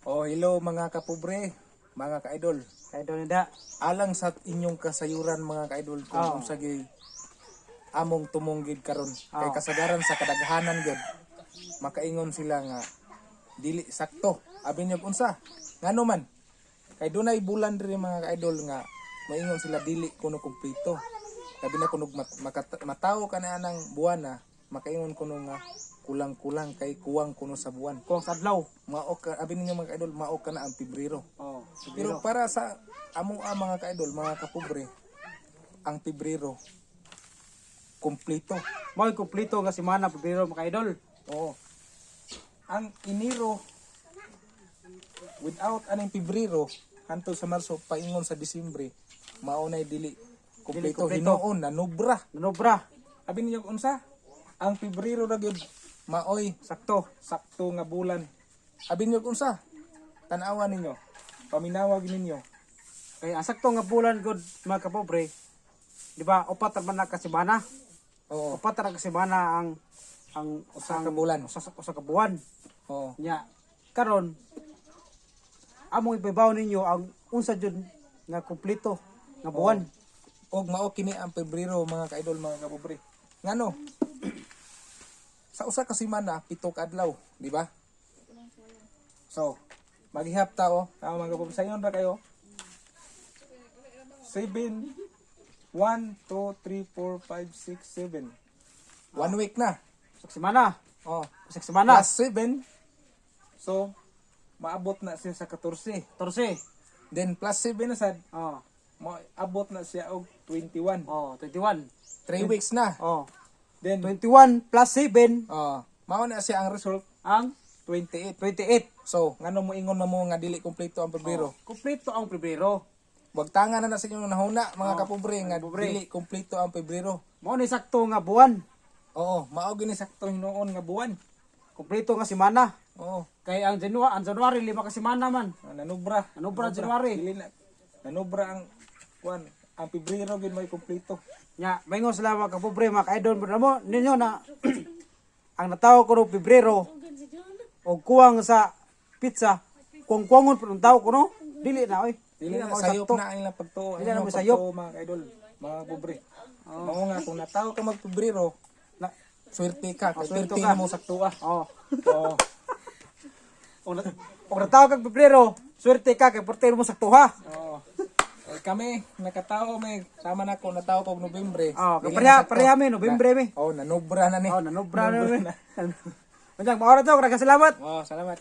Oh, hello mga kapobre, mga ka-idol. Ka-idol nida. Alang sa inyong kasayuran mga ka-idol kung unsa gyud among tumonggid karon. Kay kasagaran sa kadaghanan gyud makaingon sila nga dili sakto. Abi niyo unsa? Ngano man? Kay dunay bulan diri mga ka-idol nga maingon sila dili kuno kumpleto. Labi na kuno mataw ka na anang buwan na makaingon kuno nga kulang-kulang kay kuwang kuno sa buwan. Kuwang sa adlaw. Mao ka abi ninyo mga ka-idol, mao ka na ang Pebrero. Oh, Pero para sa amo mga ka-idol, mga kapobre, ang Pebrero kumpleto. Mo'y kumpleto nga semana Pebrero mga ka-idol. Oo. Ang Enero without aning Pebrero hantod sa Marso paingon sa Disyembre, mao nay dili kumpleto. Hinuon na nobra. Nanobra. Abi ninyo unsa? Ang Pebrero ra gyud maoy sakto nga bulan. Abi ninyo unsa? Tan-awan ninyo. Paminawag ninyo. Kay ang sakto nga bulan gud mga kapobre. Di ba? Upat ra man na ka semana. Oo. Upat ra ka semana ang Usa ka bulan. usa ka buwan. Oo. Nya karon among ipabaw ninyo ang unsa jud nga kumpleto nga buwan. Og mao kini ang Pebrero mga ka-idol, mga kapobre. Ngano? Sa usa ka semana 7 ka adlaw, di ba? So, maghihap ta tama mga kapobre, sayon ra kayo. 7 1 2 3 4 5 6 7. 1 week na. Usa ka semana. Oh, Usa ka semana. plus 7. So, maabot na siya sa 14. 14. Then plus 7 na sad, Oh. maabot na siya og 21. Oh, 21. 3 weeks na. Oh. Then 21 plus 7 mao na siya ang result, ang 28. 28. So, ngano mo ingon na mo nga dili kumpleto ang Pebrero? Kumpleto ang Pebrero. Wag tangan na sa inyong nahuna mga kapobre nga kapobre. dili kumpleto ang Pebrero. Mao ni sakto nga buwan. Oo, mao gini sakto hinuon nga buwan. Kumpleto nga semana. Oo, Kay ang January 5 ka semana man. nanubra. Nanubra January. Dili na nanubra ang kuan, ang Pebrero gid may kumpleto. Nya, maingon sila mga kapobre, mga ka-idol mo ninyo na ang natawo ko no Pebrero o kuwang sa pizza, kuwang-kuwangon po ng tao ko no, dili na oy. Dili na mo sayop sakto. na ang ilang pagtuo. Dili na mo Ilang sayop. pagtuo, mga kaidol, mga pobre. Mao nga kung natawo ka mag Pebrero, Na, swerte ka, kay swerte swerte ka. mo saktuha. oh. Oo. Og natawo kag Pebrero, swerte ka kay portero mo saktuha. Oo. Eh, kami nakatawo may sama na ko natawo ko Nobyembre. Oh, Dili pareha na sakto. pareha mi Nobyembre mi. Oh, nanubra na ni. Oh, nanubra na mi. Unjang maora to, salamat. Oh, salamat.